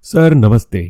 Sir नमस्ते।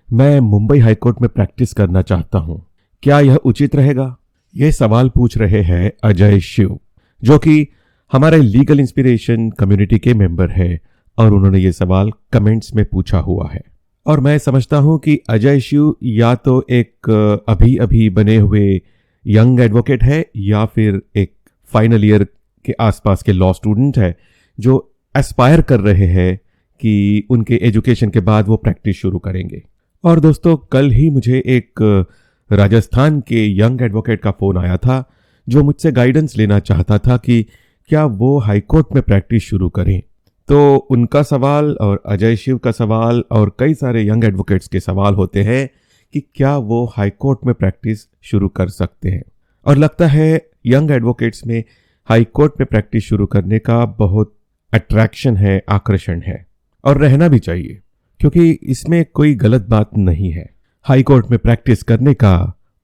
मैं Mumbai high court में प्रैक्टिस करना चाहता हूं। क्या यह उचित रहेगा? यह सवाल पूछ रहे हैं अजय शिव, जो कि हमारे लीगल इंस्पिरेशन कम्युनिटी के मेंबर है, और उन्होंने ये सवाल कमेंट्स में पूछा हुआ है। और मैं समझता हूं कि अजय शिव या तो एक अभी अभी बने हुए यंग एडवोकेट है, या फिर एक फाइनल ईयर के आसपास के लॉ स्टूडेंट है जो एस्पायर कर रहे हैं कि उनके एजुकेशन के बाद वो प्रैक्टिस शुरू करेंगे। और दोस्तों, कल ही मुझे एक राजस्थान के यंग एडवोकेट का फ़ोन आया था जो मुझसे गाइडेंस लेना चाहता था कि क्या वो हाई कोर्ट में प्रैक्टिस शुरू करें। तो उनका सवाल और अजय शिव का सवाल और कई सारे यंग एडवोकेट्स के सवाल होते हैं कि क्या वो हाई कोर्ट में प्रैक्टिस शुरू कर सकते हैं। और लगता है यंग एडवोकेट्स में हाई कोर्ट में प्रैक्टिस शुरू करने का बहुत अट्रैक्शन है, आकर्षण है, और रहना भी चाहिए, क्योंकि इसमें कोई गलत बात नहीं है। हाई कोर्ट में प्रैक्टिस करने का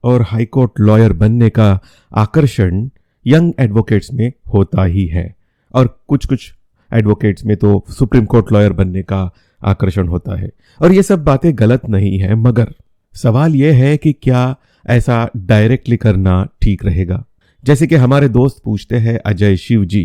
और हाई कोर्ट लॉयर बनने का आकर्षण यंग एडवोकेट्स में होता ही है, और कुछ कुछ एडवोकेट्स में तो सुप्रीम कोर्ट लॉयर बनने का आकर्षण होता है। और ये सब बातें गलत नहीं है, मगर सवाल यह है कि क्या ऐसा डायरेक्टली करना ठीक रहेगा। जैसे कि हमारे दोस्त पूछते हैं अजय शिव जी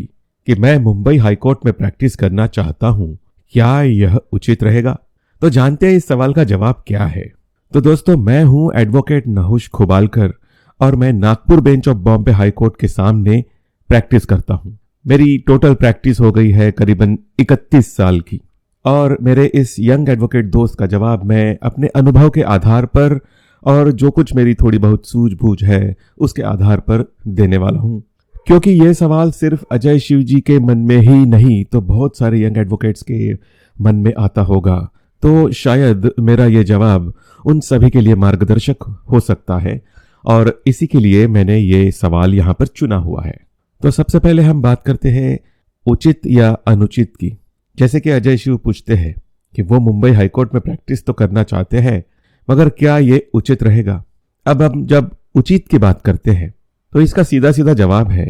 कि मैं मुंबई हाई कोर्ट में प्रैक्टिस करना चाहता हूं, क्या यह उचित रहेगा? तो जानते हैं इस सवाल का जवाब क्या है। तो दोस्तों, मैं हूं एडवोकेट नहुष खुबालकर, और मैं Nagpur bench of Bombay high court के सामने प्रैक्टिस करता हूं। मेरी टोटल प्रैक्टिस हो गई है करीबन 31 साल की। और मेरे इस यंग एडवोकेट दोस्त का जवाब मैं अपने अनुभव के आधार पर और जो कुछ मेरी थोड़ी बहुत सूझबूझ है उसके आधार पर देने वाला हूं। क्योंकि यह सवाल सिर्फ अजय शिव जी के मन में ही नहीं, तो बहुत सारे यंग एडवोकेट्स के मन में आता होगा। तो शायद मेरा यह जवाब उन सभी के लिए मार्गदर्शक हो सकता है, और इसी के लिए मैंने ये सवाल यहाँ पर चुना हुआ है। तो सबसे पहले हम बात करते हैं उचित या अनुचित की। जैसे कि अजय शिव पूछते हैं कि वो मुंबई हाईकोर्ट में प्रैक्टिस तो करना चाहते हैं, मगर क्या ये उचित रहेगा। अब हम जब उचित की बात करते हैं तो इसका सीधा सीधा जवाब है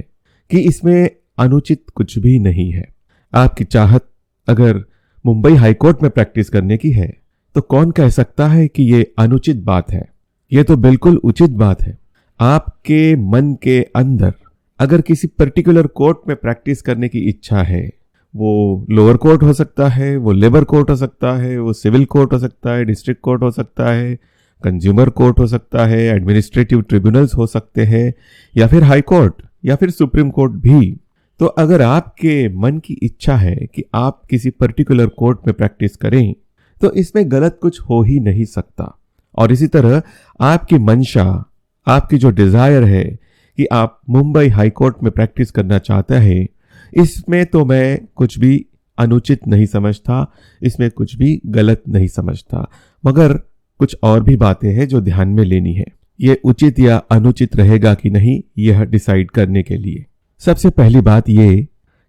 कि इसमें अनुचित कुछ भी नहीं है। आपकी चाहत अगर मुंबई हाईकोर्ट में प्रैक्टिस करने की है तो कौन कह सकता है कि ये अनुचित बात है। ये तो बिल्कुल उचित बात है। आपके मन के अंदर अगर किसी पर्टिकुलर कोर्ट में प्रैक्टिस करने की इच्छा है, वो लोअर कोर्ट हो सकता है, वो लेबर कोर्ट हो सकता है, वो सिविल कोर्ट हो सकता है, डिस्ट्रिक्ट कोर्ट हो सकता है, कंज्यूमर कोर्ट हो सकता है, एडमिनिस्ट्रेटिव ट्रिब्यूनल्स हो सकते हैं, या फिर हाई कोर्ट या फिर सुप्रीम कोर्ट भी। तो अगर आपके मन की इच्छा है कि आप किसी पर्टिकुलर कोर्ट में प्रैक्टिस करें तो इसमें गलत कुछ हो ही नहीं सकता। और इसी तरह आपकी मंशा, आपकी जो डिजायर है कि आप मुंबई हाई कोर्ट में प्रैक्टिस करना चाहते हैं, इसमें तो मैं कुछ भी अनुचित नहीं समझता, इसमें कुछ भी गलत नहीं समझता। मगर कुछ और भी बातें हैं जो ध्यान में लेनी है, ये उचित या अनुचित रहेगा कि नहीं यह डिसाइड करने के लिए। सबसे पहली बात ये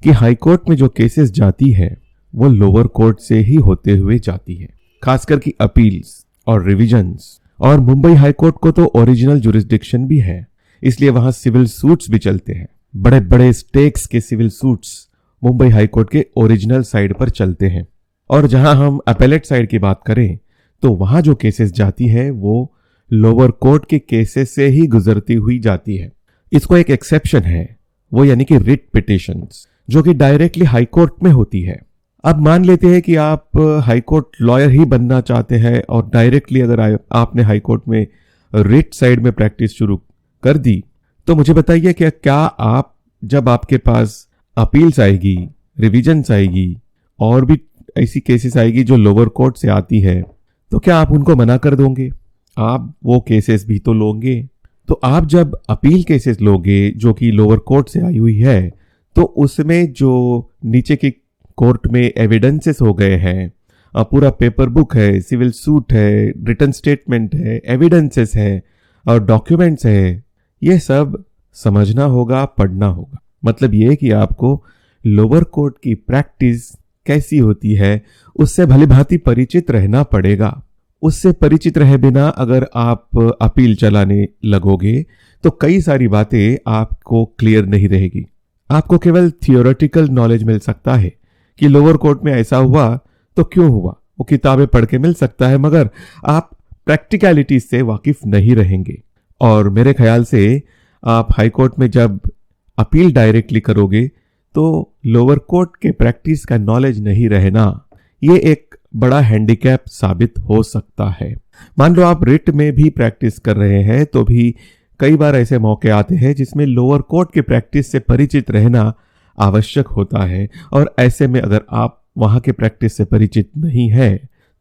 कि हाई कोर्ट में जो केसेस जाती है वो लोअर कोर्ट से ही होते हुए जाती है, खासकर कि अपील्स और रिविजन्स। और मुंबई हाई कोर्ट को तो ओरिजिनल जुरिस्डिक्शन भी है, इसलिए वहां सिविल सूट्स भी चलते हैं। बड़े बड़े स्टेक्स के civil suits Mumbai high court के ओरिजिनल साइड पर चलते हैं। और जहां हम अपेलेट साइड की बात करें तो वहां जो केसेस जाती है वो लोअर कोर्ट के केसेस से ही गुजरती हुई जाती है। इसको एक एक्सेप्शन है, वो यानी कि रिट पिटिशंस, जो कि डायरेक्टली हाई कोर्ट में होती है। अब मान लेते हैं कि आप हाई कोर्ट लॉयर ही बनना चाहते हैं, और डायरेक्टली अगर आपने हाई कोर्ट में रिट साइड में प्रैक्टिस शुरू कर दी, तो मुझे बताइए कि क्या आप, जब आपके पास अपील्स आएगी, रिविजन्स आएगी और भी ऐसी केसेस आएगी जो लोअर कोर्ट से आती है, तो क्या आप उनको मना कर दोगे? आप वो केसेस भी तो लोगे। तो आप जब अपील केसेस लोगे जो कि लोअर कोर्ट से आई हुई है, तो उसमें जो नीचे की कोर्ट में एविडेंसेस हो गए हैं, पूरा पेपर बुक है, सिविल सूट है, रिटन स्टेटमेंट है, एविडेंसेस है और डॉक्यूमेंट्स है, ये सब समझना होगा, पढ़ना होगा। मतलब ये कि आपको लोअर कोर्ट की प्रैक्टिस कैसी होती है उससे भली भांति परिचित रहना पड़ेगा। उससे परिचित रहे बिना अगर आप अपील चलाने लगोगे तो कई सारी बातें आपको क्लियर नहीं रहेगी। आपको केवल थियोरेटिकल नॉलेज मिल सकता है कि लोअर कोर्ट में ऐसा हुआ तो क्यों हुआ, वो वो किताबें पढ़ के मिल सकता है, मगर आप प्रैक्टिकलिटी से वाकिफ नहीं रहेंगे। और मेरे ख्याल से आप हाई कोर्ट में जब अपील डायरेक्टली करोगे तो लोअर कोर्ट के प्रैक्टिस का नॉलेज नहीं रहना, ये एक बड़ा हैंडीकैप साबित हो सकता है। मान लो आप रिट में भी प्रैक्टिस कर रहे हैं तो भी कई बार ऐसे मौके आते हैं जिसमें लोअर कोर्ट के प्रैक्टिस से परिचित रहना आवश्यक होता है, और ऐसे में अगर आप वहां के प्रैक्टिस से परिचित नहीं है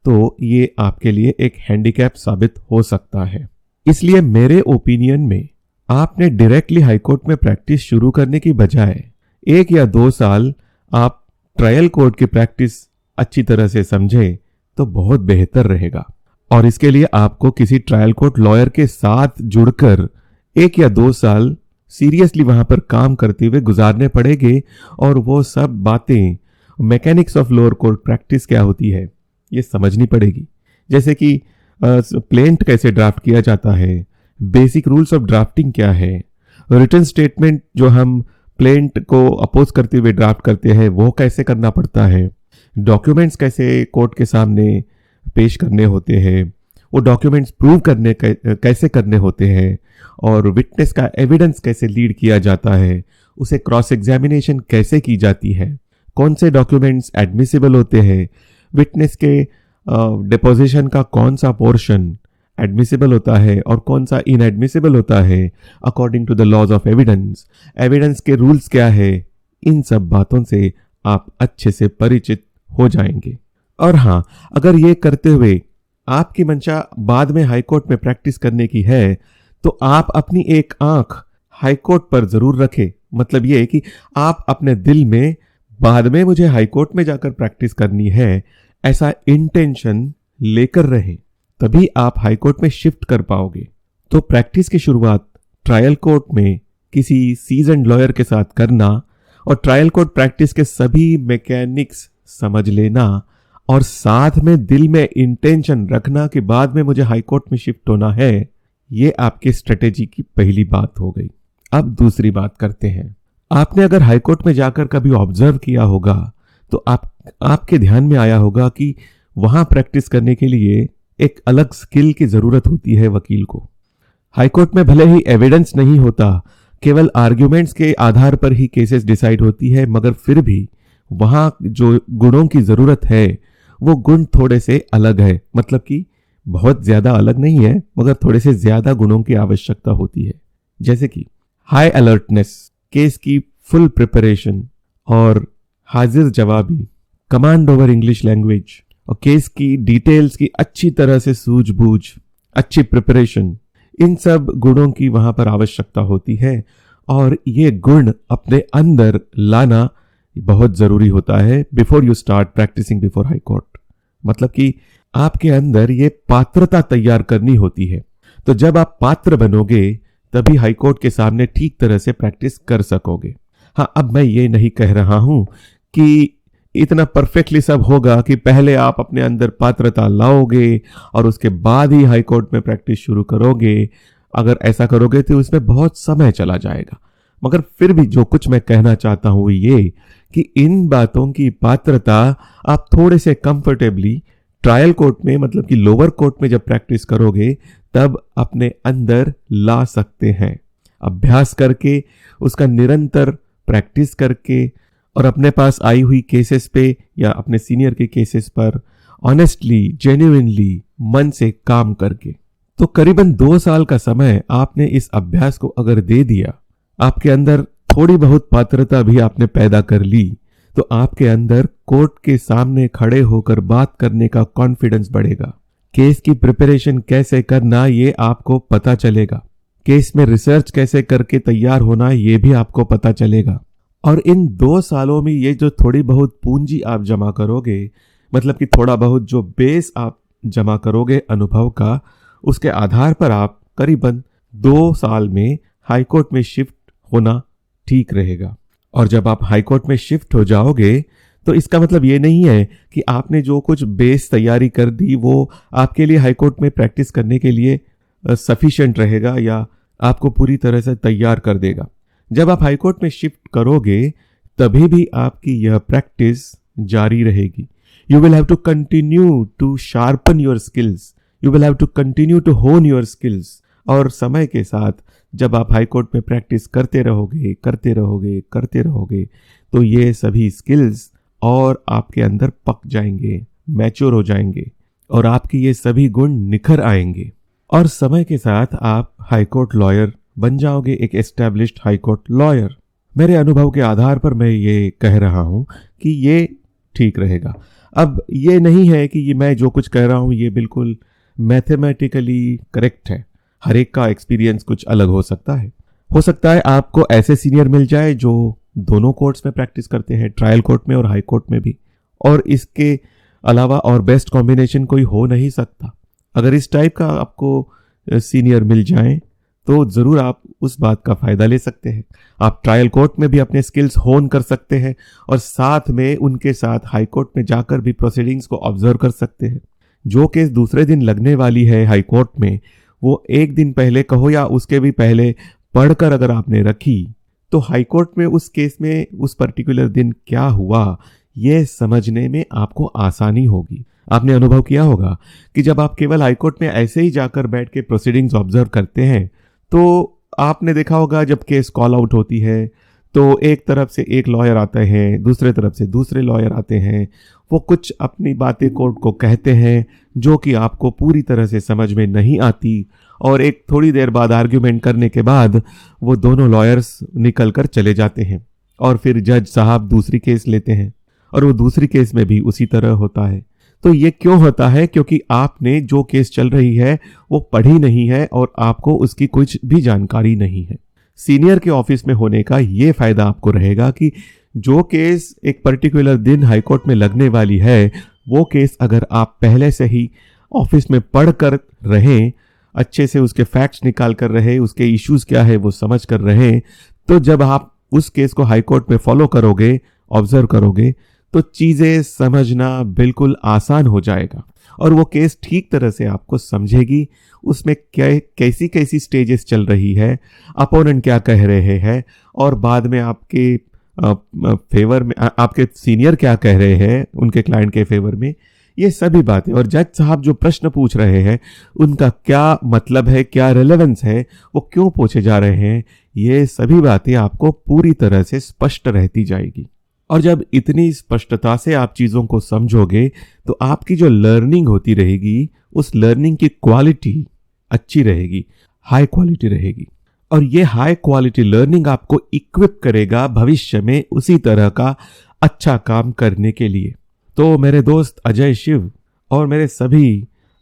तो ये आपके लिए एक हैंडीकैप साबित हो सकता है। इसलिए मेरे ओपिनियन में आपने डायरेक्टली हाईकोर्ट में प्रैक्टिस शुरू करने की बजाय 1 या 2 साल आप ट्रायल कोर्ट की प्रैक्टिस अच्छी तरह से समझें तो बहुत बेहतर रहेगा। और इसके लिए आपको किसी ट्रायल कोर्ट लॉयर के साथ जुड़कर 1 या 2 साल सीरियसली वहां पर काम करते हुए गुजारने पड़ेंगे, और वो सब बातें, mechanics of lower court practice क्या होती है ये समझनी पड़ेगी। जैसे कि प्लेंट कैसे ड्राफ्ट किया जाता है, बेसिक रूल्स ऑफ ड्राफ्टिंग क्या है, रिटन स्टेटमेंट जो हम प्लेंट को अपोज करते हुए ड्राफ्ट करते हैं वो कैसे करना पड़ता है, डॉक्यूमेंट्स कैसे कोर्ट के सामने पेश करने होते हैं, वो डॉक्यूमेंट्स प्रूव करने कैसे करने होते हैं, और विटनेस का एविडेंस कैसे लीड किया जाता है, उसे क्रॉस एग्जामिनेशन कैसे की जाती है, कौन से डॉक्यूमेंट्स एडमिसिबल होते हैं, विटनेस के डिपोजिशन का कौन सा पोर्शन एडमिसिबल होता है और कौन सा इनएडमिसिबल होता है according to the laws of evidence, evidence के रूल्स क्या है, इन सब बातों से आप अच्छे से परिचित हो जाएंगे। और हाँ, अगर ये करते हुए आपकी मंशा बाद में हाईकोर्ट में प्रैक्टिस करने की है तो आप अपनी एक आंख हाईकोर्ट पर जरूर रखें। मतलब ये कि आप अपने दिल में बाद में मुझे हाईकोर्ट में जाकर प्रैक्टिस करनी है ऐसा इंटेंशन लेकर रहे, तभी आप हाईकोर्ट में शिफ्ट कर पाओगे। तो प्रैक्टिस की शुरुआत ट्रायल कोर्ट में किसी सीजन्ड लॉयर के साथ करना और ट्रायल कोर्ट प्रैक्टिस के सभी मैकेनिक्स समझ लेना और साथ में दिल में इंटेंशन रखना कि बाद में मुझे हाईकोर्ट में शिफ्ट होना है, ये आपकी स्ट्रेटेजी की पहली बात हो गई। अब दूसरी बात करते हैं। आपने अगर हाईकोर्ट में जाकर कभी ऑब्जर्व किया होगा तो आपके ध्यान में आया होगा कि वहां प्रैक्टिस करने के लिए एक अलग स्किल की जरूरत होती है वकील को। हाईकोर्ट में भले ही एविडेंस नहीं होता, केवल आर्ग्यूमेंट्स के आधार पर ही केसेस डिसाइड होती है, मगर फिर भी वहां जो गुणों की जरूरत है वो गुण थोड़े से अलग है। मतलब कि बहुत ज्यादा अलग नहीं है, मगर थोड़े से ज्यादा गुणों की आवश्यकता होती है। जैसे कि हाई अलर्टनेस, केस की फुल प्रिपरेशन और हाजिर जवाबी, कमांड ओवर इंग्लिश लैंग्वेज और केस की डिटेल्स की अच्छी तरह से सूझबूझ, अच्छी प्रिपरेशन, इन सब गुणों की वहां पर आवश्यकता होती है। और ये गुण अपने अंदर लाना बहुत जरूरी होता है before you start practising before high court. मतलब कि आपके अंदर ये पात्रता तैयार करनी होती है। तो जब आप पात्र बनोगे तभी हाई कोर्ट के सामने ठीक तरह से प्रैक्टिस कर सकोगे। हाँ, अब मैं ये नहीं कह रहा हूं कि इतना परफेक्टली सब होगा कि पहले आप अपने अंदर पात्रता लाओगे और उसके बाद ही हाई कोर्ट में प्रैक्टिस शुरू करोगे। अगर ऐसा करोगे तो इसमें बहुत समय चला जाएगा। मगर फिर भी जो कुछ मैं कहना चाहता हूं ये कि इन बातों की पात्रता आप थोड़े से कंफर्टेबली ट्रायल कोर्ट में, मतलब कि लोअर कोर्ट में जब प्रैक्टिस करोगे तब अपने अंदर ला सकते हैं। अभ्यास करके, उसका निरंतर प्रैक्टिस करके और अपने पास आई हुई केसेस पे या अपने सीनियर के केसेस पर ऑनेस्टली, जेन्युइनली, मन से काम करके, तो करीबन 2 साल का समय आपने इस अभ्यास को अगर दे दिया, आपके अंदर थोड़ी बहुत पात्रता भी आपने पैदा कर ली, तो आपके अंदर कोर्ट के सामने खड़े होकर बात करने का कॉन्फिडेंस बढ़ेगा। केस की प्रिपरेशन कैसे करना ये आपको पता चलेगा। केस में रिसर्च कैसे करके तैयार होना ये भी आपको पता चलेगा। और इन 2 सालों में ये जो थोड़ी बहुत पूंजी आप जमा करोगे, मतलब कि थोड़ा बहुत जो बेस आप जमा करोगे अनुभव का, उसके आधार पर आप करीबन 2 साल में हाईकोर्ट में शिफ्ट होना ठीक रहेगा। और जब आप हाईकोर्ट में शिफ्ट हो जाओगे तो इसका मतलब ये नहीं है कि आपने जो कुछ बेस तैयारी कर दी वो आपके लिए हाईकोर्ट में प्रैक्टिस करने के लिए सफिशिएंट रहेगा या आपको पूरी तरह से तैयार कर देगा। जब आप हाईकोर्ट में शिफ्ट करोगे तभी भी आपकी यह प्रैक्टिस जारी रहेगी, You will have to continue to sharpen your skills. You will have to continue to hone your skills. और समय के साथ जब आप हाई कोर्ट में प्रैक्टिस करते रहोगे तो ये सभी स्किल्स और आपके अंदर पक जाएंगे, मैच्योर हो जाएंगे और आपकी ये सभी गुण निखर आएंगे और समय के साथ आप हाई कोर्ट लॉयर बन जाओगे, एक एस्टैब्लिश्ड हाई कोर्ट लॉयर। मेरे अनुभव के आधार पर मैं ये कह रहा हूं कि ये ठीक रहेगा। अब ये नहीं है कि ये मैं जो कुछ कह रहा हूं ये बिल्कुल मैथमेटिकली करेक्ट है। हर एक का एक्सपीरियंस कुछ अलग हो सकता है आपको ऐसे सीनियर मिल जाए जो दोनों कोर्ट्स में प्रैक्टिस करते हैं, ट्रायल कोर्ट में और हाई कोर्ट में भी, और इसके अलावा और बेस्ट कॉम्बिनेशन कोई हो नहीं सकता। अगर इस टाइप का आपको सीनियर मिल जाए तो ज़रूर आप उस बात का फ़ायदा ले सकते हैं। आप ट्रायल कोर्ट में भी अपने स्किल्स होन कर सकते हैं और साथ में उनके साथ हाई कोर्ट में जाकर भी प्रोसीडिंग्स को ऑब्जर्व कर सकते हैं। जो केस दूसरे दिन लगने वाली है हाई कोर्ट में, वो एक दिन पहले कहो या उसके भी पहले पढ़कर अगर आपने रखी तो हाई कोर्ट में उस केस में उस पर्टिकुलर दिन क्या हुआ ये समझने में आपको आसानी होगी। आपने अनुभव किया होगा कि जब आप केवल हाई कोर्ट में ऐसे ही जाकर बैठ के प्रोसीडिंग्स ऑब्जर्व करते हैं तो आपने देखा होगा जब केस कॉल आउट होती है तो एक तरफ से एक लॉयर आते हैं, दूसरे तरफ से दूसरे लॉयर आते हैं, वो कुछ अपनी बातें कोर्ट को कहते हैं जो कि आपको पूरी तरह से समझ में नहीं आती और एक थोड़ी देर बाद आर्ग्यूमेंट करने के बाद वो दोनों लॉयर्स निकल कर चले जाते हैं और फिर जज साहब दूसरी केस लेते हैं और वो दूसरी केस में भी उसी तरह होता है। तो ये क्यों होता है? क्योंकि आपने जो केस चल रही है वो पढ़ी नहीं है और आपको उसकी कुछ भी जानकारी नहीं है। सीनियर के ऑफिस में होने का ये फायदा आपको रहेगा कि जो केस एक पर्टिकुलर दिन हाई कोर्ट में लगने वाली है वो केस अगर आप पहले से ही ऑफिस में पढ़ कर रहें, अच्छे से उसके फैक्ट्स निकाल कर रहे, उसके इश्यूज क्या है वो समझ कर रहे, तो जब आप उस केस को हाई कोर्ट में फॉलो करोगे, ऑब्जर्व करोगे तो चीजें समझना बिल्कुल आसान हो जाएगा और वो केस ठीक तरह से आपको समझेगी। उसमें कैसी कैसी स्टेजेस चल रही है, अपोनेंट क्या कह रहे हैं और बाद में आपके फेवर में आपके सीनियर क्या कह रहे हैं उनके क्लाइंट के फेवर में, ये सभी बातें, और जज साहब जो प्रश्न पूछ रहे हैं उनका क्या मतलब है, क्या रेलेवेंस है, वो क्यों पूछे जा रहे हैं, ये सभी बातें आपको पूरी तरह से स्पष्ट रहती जाएगी। और जब इतनी स्पष्टता से आप चीज़ों को समझोगे तो आपकी जो लर्निंग होती रहेगी उस लर्निंग की क्वालिटी अच्छी रहेगी, हाई क्वालिटी रहेगी और ये हाई क्वालिटी लर्निंग आपको इक्विप करेगा भविष्य में उसी तरह का अच्छा काम करने के लिए। तो मेरे दोस्त अजय शिव और मेरे सभी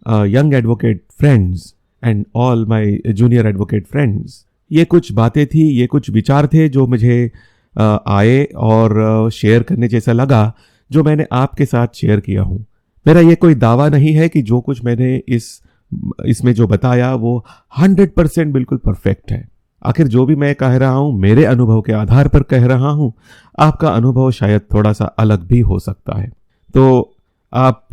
young advocate friends and all my junior advocate friends, ये कुछ बातें थी, ये कुछ विचार थे जो मुझे आए और शेयर करने जैसा लगा, जो मैंने आपके साथ शेयर किया हूँ। मेरा ये कोई दावा नहीं है कि जो कुछ मैंने इसमें जो बताया वो 100% बिल्कुल परफेक्ट है। आखिर जो भी मैं कह रहा हूँ मेरे अनुभव के आधार पर कह रहा हूँ, आपका अनुभव शायद थोड़ा सा अलग भी हो सकता है। तो आप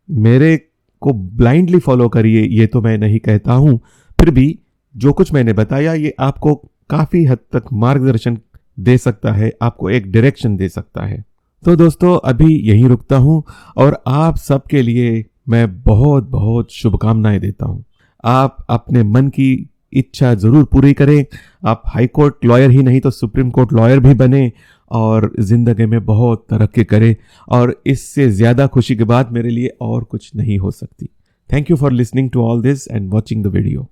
मेरे को ब्लाइंडली फॉलो करिए ये तो मैं नहीं कहता हूँ, फिर भी जो कुछ मैंने बताया ये आपको काफ़ी हद तक मार्गदर्शन दे सकता है, आपको एक डायरेक्शन दे सकता है। तो दोस्तों अभी यहीं रुकता हूं और आप सबके लिए मैं बहुत बहुत शुभकामनाएं देता हूं। आप अपने मन की इच्छा जरूर पूरी करें, आप हाई कोर्ट लॉयर ही नहीं तो सुप्रीम कोर्ट लॉयर भी बने और जिंदगी में बहुत तरक्की करें, और इससे ज्यादा खुशी की बात मेरे लिए और कुछ नहीं हो सकती। Thank you for listening to all this and watching the video.